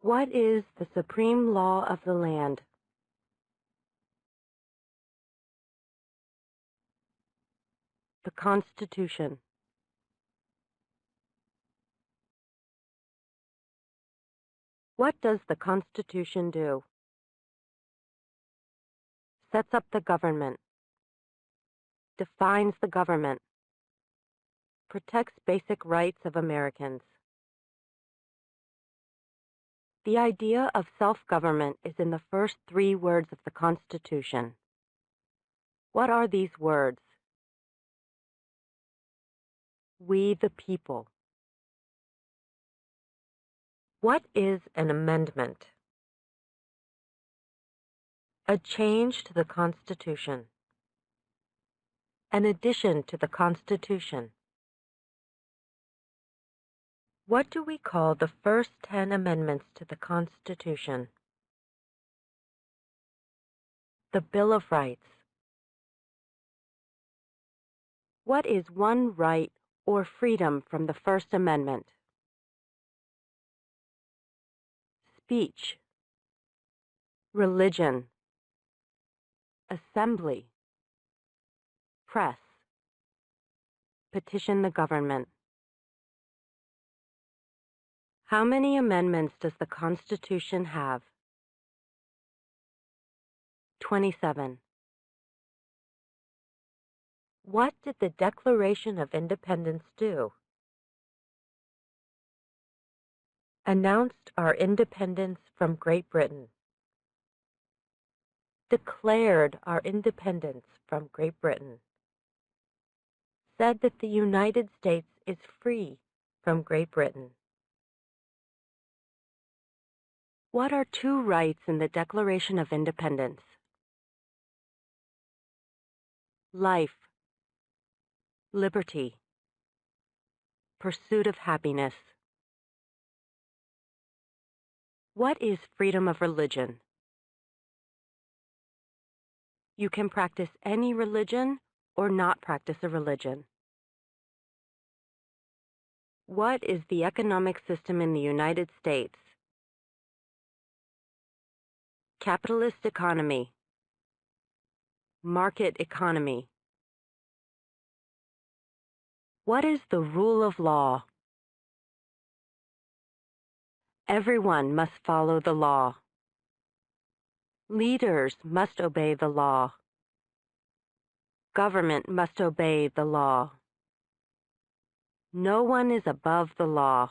What is the supreme law of the land? The Constitution. What does the Constitution do? Sets up the government. Defines the government. Protects basic rights of Americans. The idea of self-government is in the first 3 words of the Constitution. What are these words? We the people. What is an amendment? A change to the Constitution. An addition to the Constitution. What do we call the first 10 amendments to the Constitution? The Bill of Rights. What is one right or freedom from the First Amendment? Speech. Religion. Assembly. Press. Petition the government. How many amendments does the Constitution have? 27. What did the Declaration of Independence do? Announced our independence from Great Britain. Declared our independence from Great Britain. Said that the United States is free from Great Britain. What are 2 rights in the Declaration of Independence? Life. Liberty. Pursuit of happiness. What is freedom of religion? You can practice any religion or not practice a religion. What is the economic system in the United States? Capitalist economy. Market economy. What is the rule of law? Everyone must follow the law. Leaders must obey the law. Government must obey the law. No one is above the law.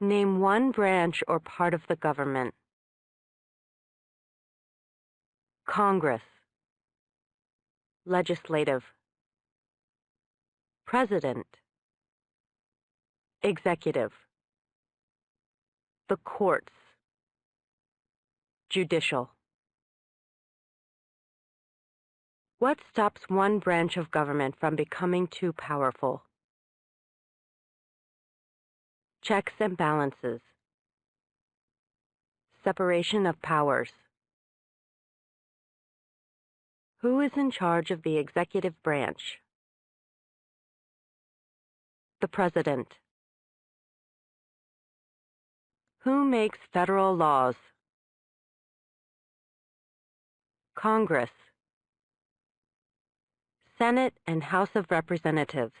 Name one branch or part of the government. Congress. Legislative. President. Executive. The courts. Judicial. What stops one branch of government from becoming too powerful? Checks and balances. Separation of powers. Who is in charge of the executive branch? The President. Who makes federal laws? Congress. Senate and House of Representatives.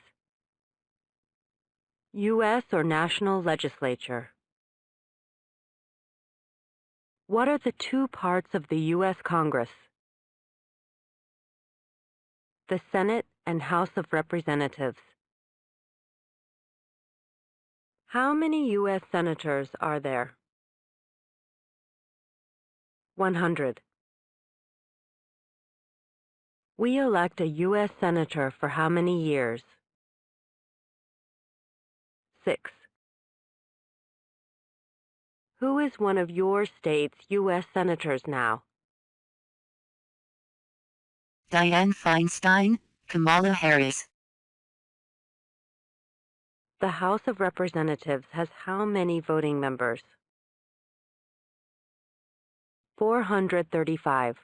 U.S. or national legislature. What are the 2 parts of the U.S. Congress? The Senate and House of Representatives. How many U.S. senators are there? 100. We elect a U.S. senator for how many years? 6. Who is one of your state's U.S. senators now? Dianne Feinstein, Kamala Harris. The House of Representatives has how many voting members? 435.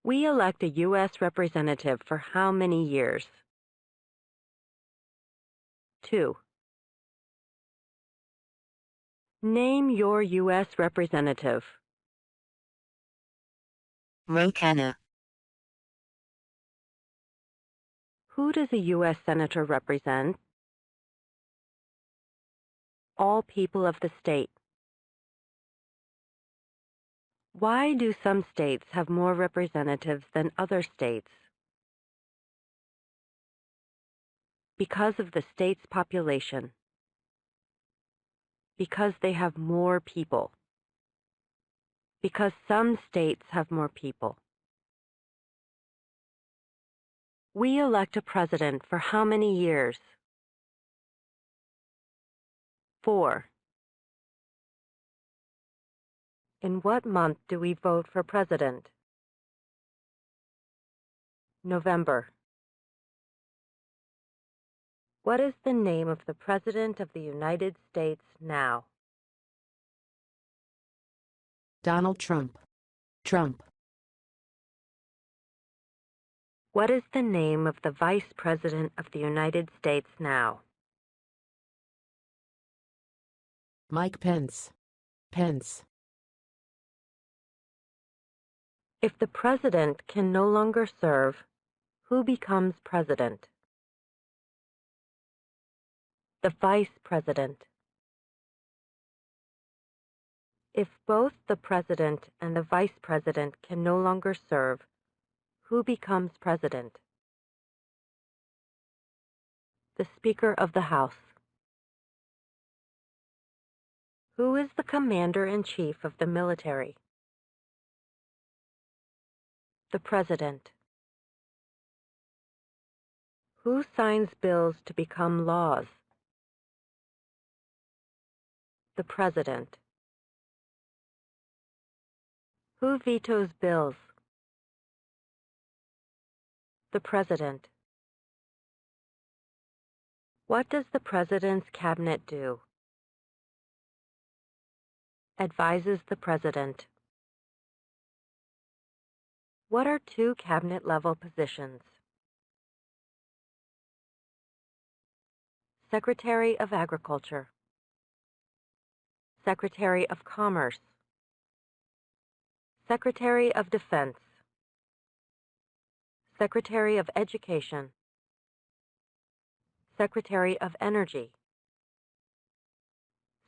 We elect a U.S. representative for how many years? 2. Name your U.S. representative. Rokana. Who does a U.S. senator represent? All people of the state. Why do some states have more representatives than other states? Because of the state's population. Because they have more people. Because some states have more people. We elect a president for how many years? 4. In what month do we vote for president? November. What is the name of the President of the United States now? Donald Trump. Trump. What is the name of the Vice President of the United States now? Mike Pence. Pence. If the President can no longer serve, who becomes President? The Vice President. If both the President and the Vice President can no longer serve, who becomes President? The Speaker of the House. Who is the Commander-in-Chief of the military? The President. Who signs bills to become laws? The President. Who vetoes bills? The President. What does the President's cabinet do? Advises the President. What are 2 cabinet-level positions? Secretary of Agriculture. Secretary of Commerce. Secretary of Defense. Secretary of Education. Secretary of Energy.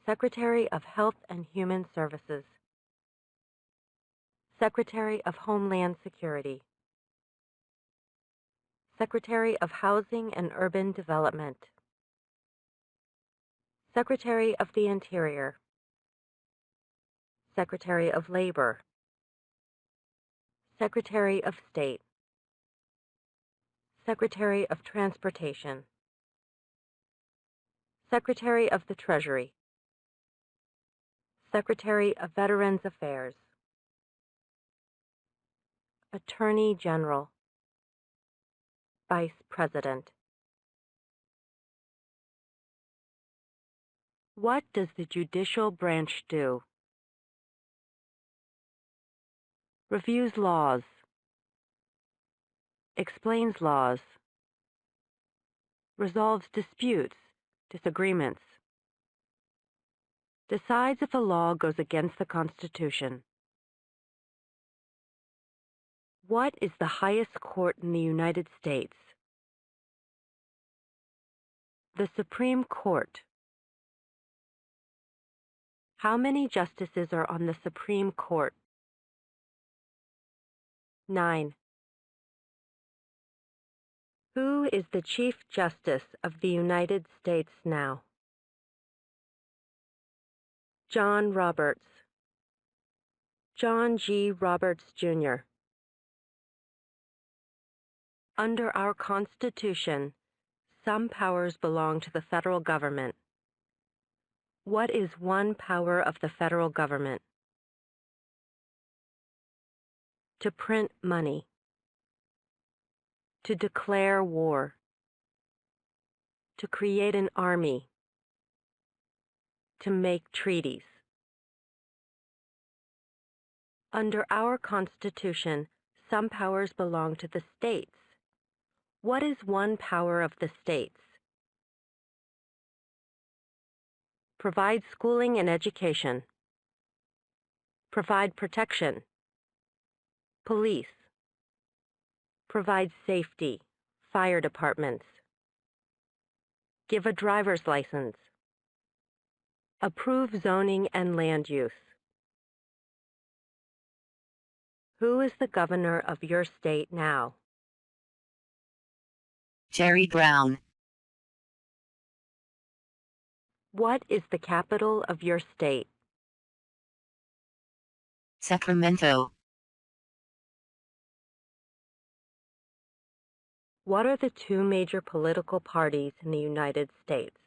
Secretary of Health and Human Services. Secretary of Homeland Security. Secretary of Housing and Urban Development. Secretary of the Interior. Secretary of Labor. Secretary of State. Secretary of Transportation. Secretary of the Treasury. Secretary of Veterans Affairs. Attorney General. Vice President. What does the judicial branch do? Reviews laws. Explains laws. Resolves disputes, disagreements. Decides if a law goes against the Constitution. What is the highest court in the United States? The Supreme Court. How many justices are on the Supreme Court? 9. Who is the Chief Justice of the United States now? John Roberts. John G. Roberts, Jr. Under our Constitution, some powers belong to the federal government. What is one power of the federal government? To print money. To declare war. To create an army. To make treaties. Under our Constitution, some powers belong to the states. What is one power of the states? Provide schooling and education. Provide protection. Police. Provide safety. Fire departments. Give a driver's license. Approve zoning and land use. Who is the governor of your state now? Jerry Brown. What is the capital of your state? Sacramento. What are the two major political parties in the United States?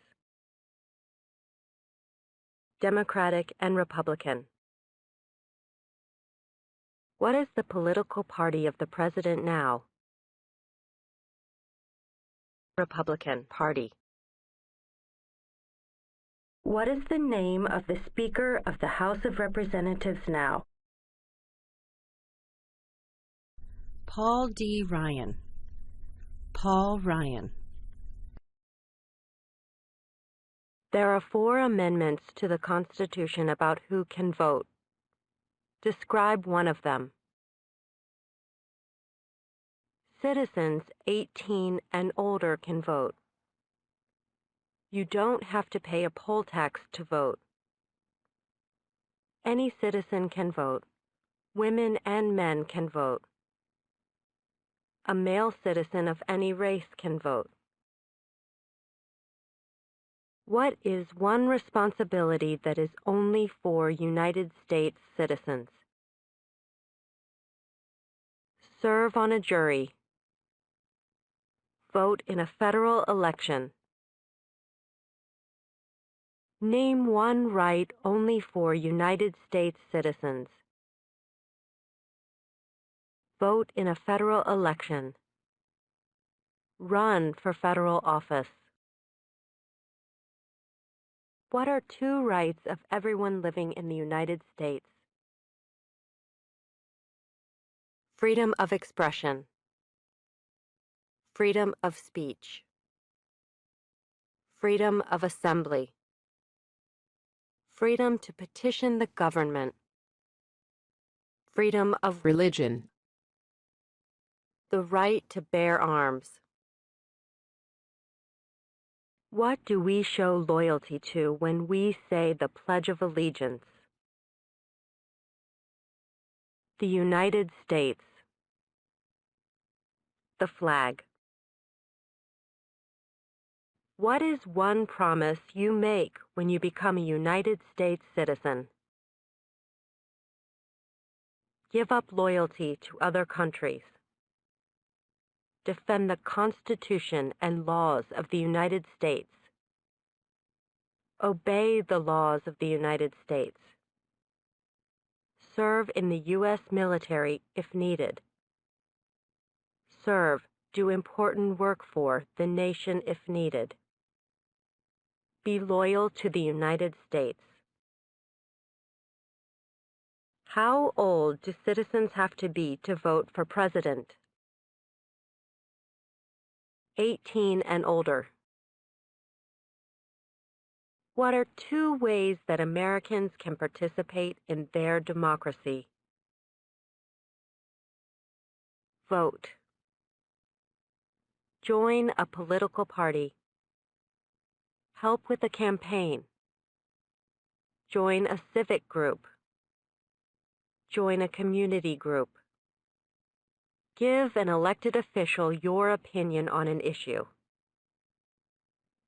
Democratic and Republican. What is the political party of the president now? Republican Party. What is the name of the Speaker of the House of Representatives now? Paul D. Ryan. Paul Ryan. There are 4 amendments to the Constitution about who can vote. Describe one of them. Citizens 18 and older can vote. You don't have to pay a poll tax to vote. Any citizen can vote. Women and men can vote. A male citizen of any race can vote. What is one responsibility that is only for United States citizens? Serve on a jury. Vote in a federal election. Name one right only for United States citizens. Vote in a federal election. Run for federal office. What are 2 rights of everyone living in the United States? Freedom of expression. Freedom of speech. Freedom of assembly. Freedom to petition the government. Freedom of Religion. the right to bear arms. What do we show loyalty to when we say the Pledge of Allegiance? The United States. The flag. What is one promise you make when you become a United States citizen? Give up loyalty to other countries. Defend the Constitution and laws of the United States. Obey the laws of the United States. Serve in the U.S. military if needed. Serve, do important work for the nation if needed. Be loyal to the United States. How old do citizens have to be to vote for president? 18 and older. What are 2 ways that Americans can participate in their democracy? Vote. Join a political party. Help with a campaign. Join a civic group. Join a community group. Give an elected official your opinion on an issue.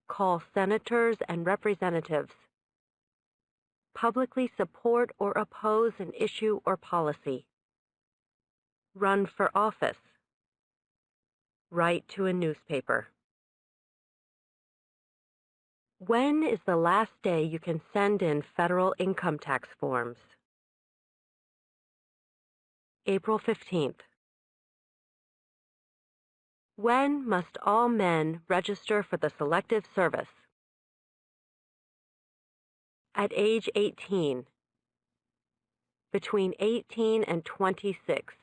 Call senators and representatives. Publicly support or oppose an issue or policy. Run for office. Write to a newspaper. When is the last day you can send in federal income tax forms? April 15th. When must all men register for the Selective Service? At age 18. Between 18 and 26.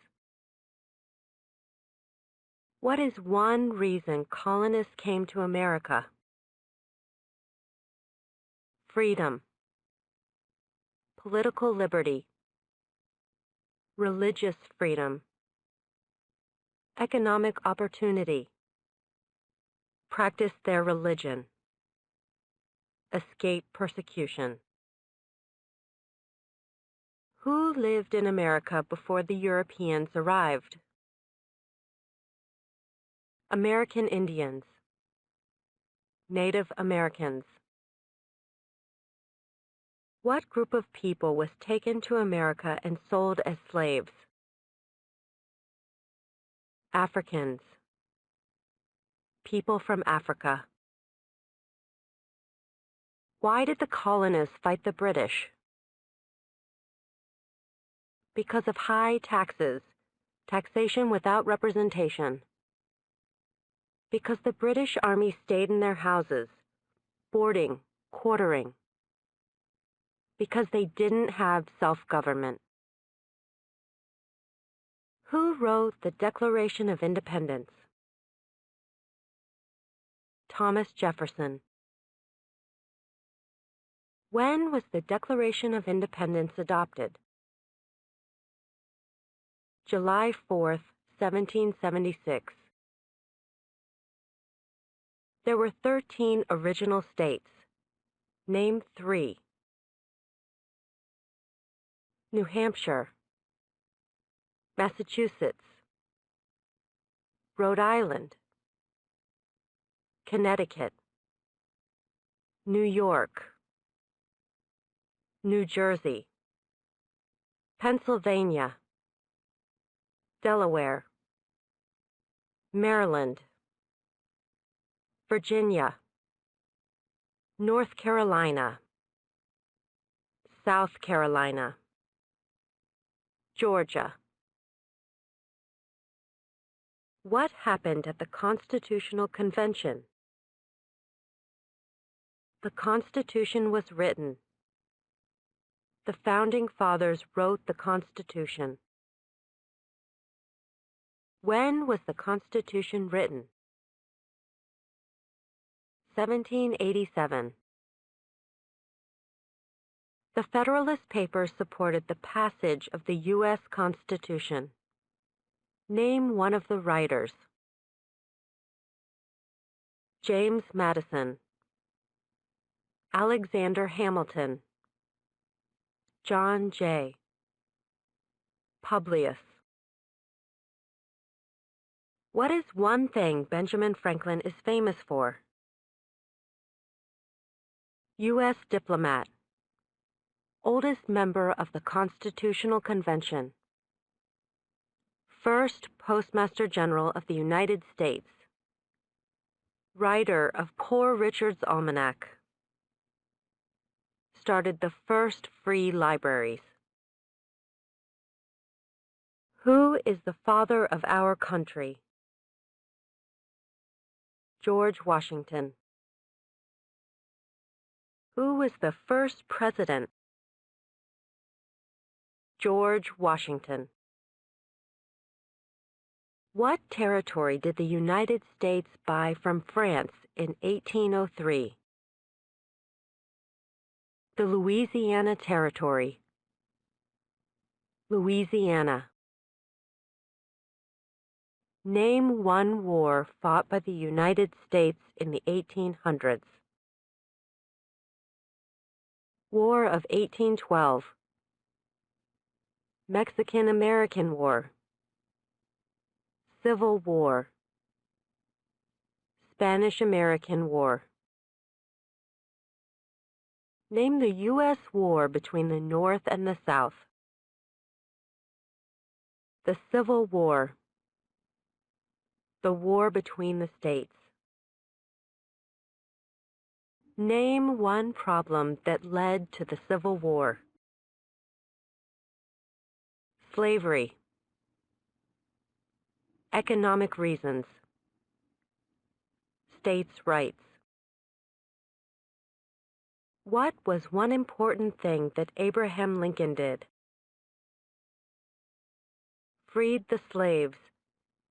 What is one reason colonists came to America? freedom, political liberty, religious freedom, economic opportunity, practice their religion, escape persecution. Who lived in America before the Europeans arrived? American Indians, Native Americans. What group of people was taken to America and sold as slaves? Africans, people from Africa. Why did the colonists fight the British? Because of high taxes, taxation without representation. Because the British Army stayed in their houses, boarding, quartering. Because they didn't have self-government. Who wrote the Declaration of Independence? Thomas Jefferson. When was the Declaration of Independence adopted? July 4th, 1776. There were 13 original states. Name 3. New Hampshire, Massachusetts, Rhode Island, Connecticut, New York, New Jersey, Pennsylvania, Delaware, Maryland, Virginia, North Carolina, South Carolina, Georgia. What happened at the Constitutional Convention? The Constitution was written. The Founding Fathers wrote the Constitution. When was the Constitution written? 1787. The Federalist Papers supported the passage of the US Constitution. Name one of the writers. James Madison, Alexander Hamilton, John Jay, Publius. What is one thing Benjamin Franklin is famous for? U.S. diplomat, oldest member of the Constitutional Convention, first Postmaster General of the United States, writer of Poor Richard's Almanac, started the first free libraries. Who is the father of our country? George Washington. Who was the first president? George Washington. What territory did the United States buy from France in 1803? The Louisiana Territory. Louisiana. Name one war fought by the United States in the 1800s. War of 1812. Mexican-American War. Civil War. Spanish-American War. Name the U.S. war between the North and the South. The Civil War. The war between the states. Name one problem that led to the Civil War. Slavery. Economic reasons. States' rights. What was one important thing that Abraham Lincoln did? Freed the slaves.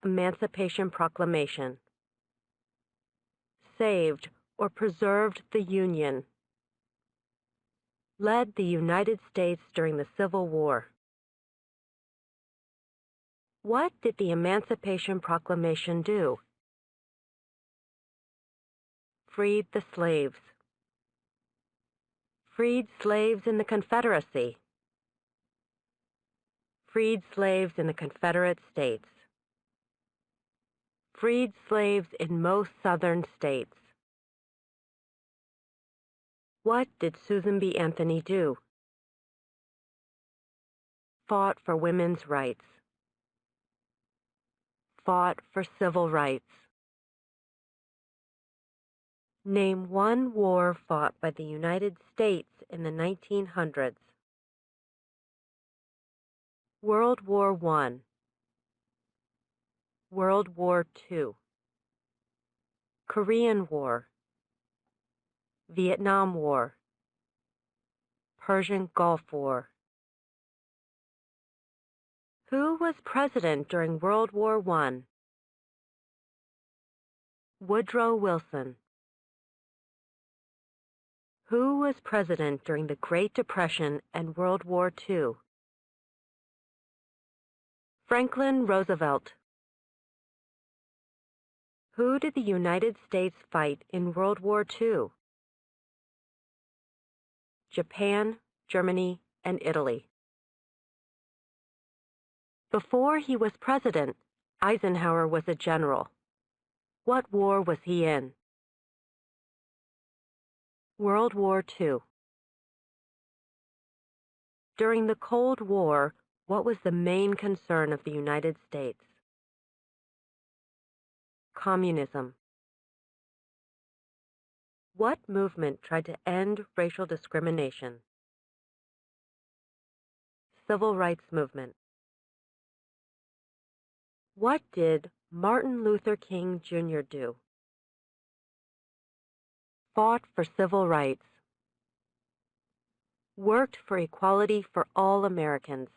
Emancipation Proclamation. Saved or preserved the Union. led the United States during the Civil War? What did the Emancipation Proclamation do? Freed the slaves. Freed slaves in the Confederacy. Freed slaves in the Confederate States. Freed slaves in most southern states. What did Susan B. Anthony do? Fought for women's rights. Fought for civil rights. Name one war fought by the United States in the 1900s. World War I. World War II. Korean War. Vietnam War. Persian Gulf War. Who was president during World War I? Woodrow Wilson. Who was president during the Great Depression and World War II? Franklin Roosevelt. Who did the United States fight in World War II? Japan, Germany, and Italy. Before he was president, Eisenhower was a general. What war was he in? World War II. During the Cold War, what was the main concern of the United States? Communism. What movement tried to end racial discrimination? Civil Rights Movement. What did Martin Luther King Jr. do? Fought for civil rights. Worked for equality for all Americans.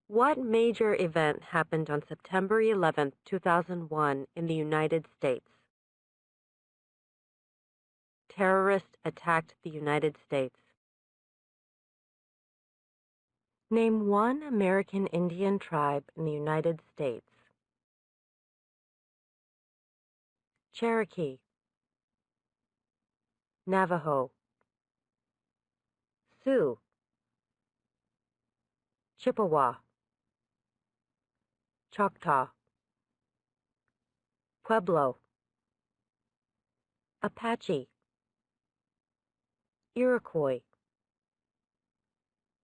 What major event happened on September 11, 2001 in the United States? Terrorists attacked the United States. Name one American Indian tribe in the United States. Cherokee. Navajo. Sioux. Chippewa. Choctaw. Pueblo. Apache. Iroquois.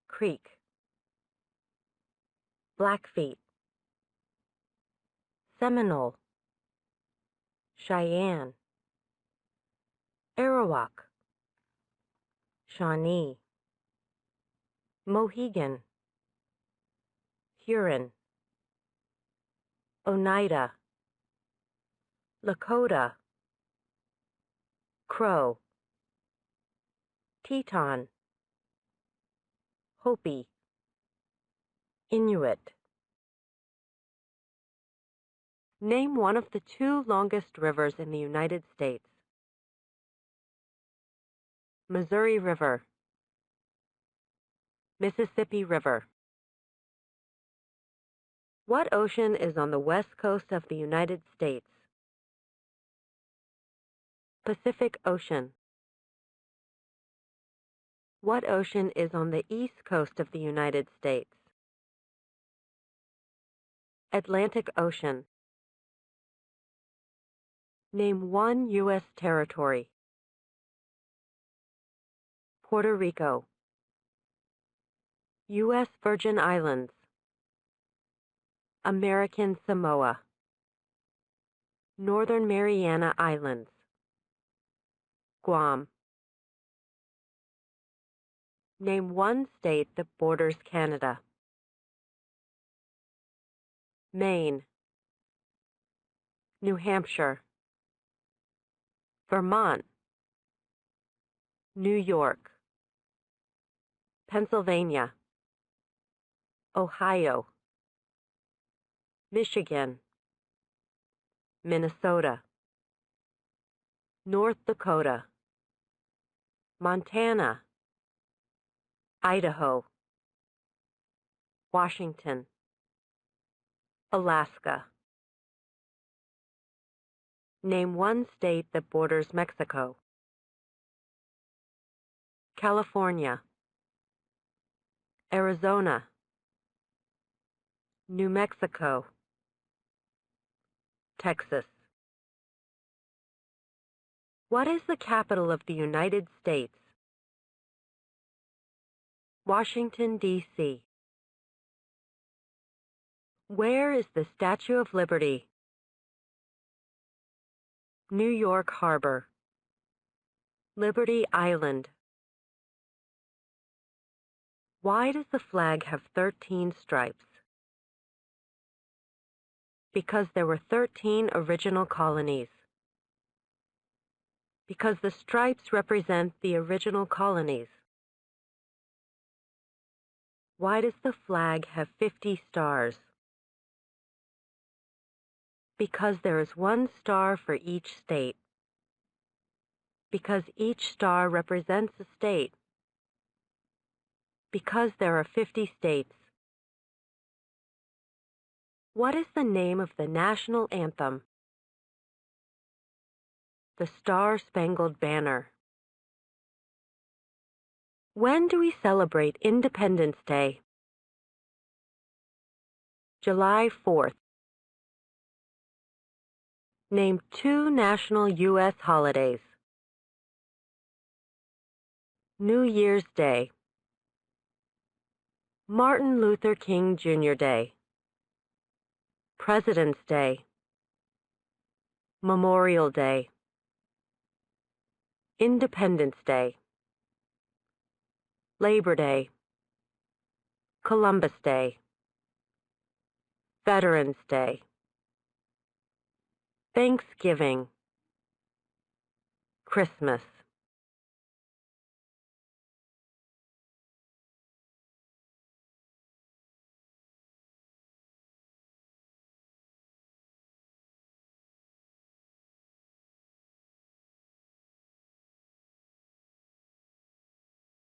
Creek. Blackfeet. Seminole. Cheyenne. Arawak. Shawnee. Mohegan. Huron. Oneida. Lakota. Crow. Teton. Hopi. Inuit. Name one of the two longest rivers in the United States. Missouri River. Mississippi River. What ocean is on the west coast of the United States? Pacific Ocean. What ocean is on the east coast of the United States? Atlantic Ocean. Name one U.S. territory. Puerto Rico. U.S. Virgin Islands. American Samoa. Northern Mariana Islands. Guam. Name one state that borders Canada. Maine. New Hampshire. Vermont. New York. Pennsylvania. Ohio. Michigan. Minnesota. North Dakota. Montana, Idaho, Washington, Alaska. Name one state that borders Mexico. California, Arizona, New Mexico, Texas. What is the capital of the United States? Washington, D.C. Where is the Statue of Liberty? New York Harbor, Liberty Island. Why does the flag have 13 stripes? Because there were 13 original colonies. Because the stripes represent the original colonies. Why does the flag have 50 stars? Because there is one star for each state. Because each star represents a state. Because there are 50 states. What is the name of the national anthem? The Star-Spangled Banner. When do we celebrate Independence Day? July 4th. Name two national U.S. holidays. New Year's Day, Martin Luther King Jr. Day, President's Day, Memorial Day, Independence Day, Labor Day, Columbus Day, Veterans Day, Thanksgiving, Christmas.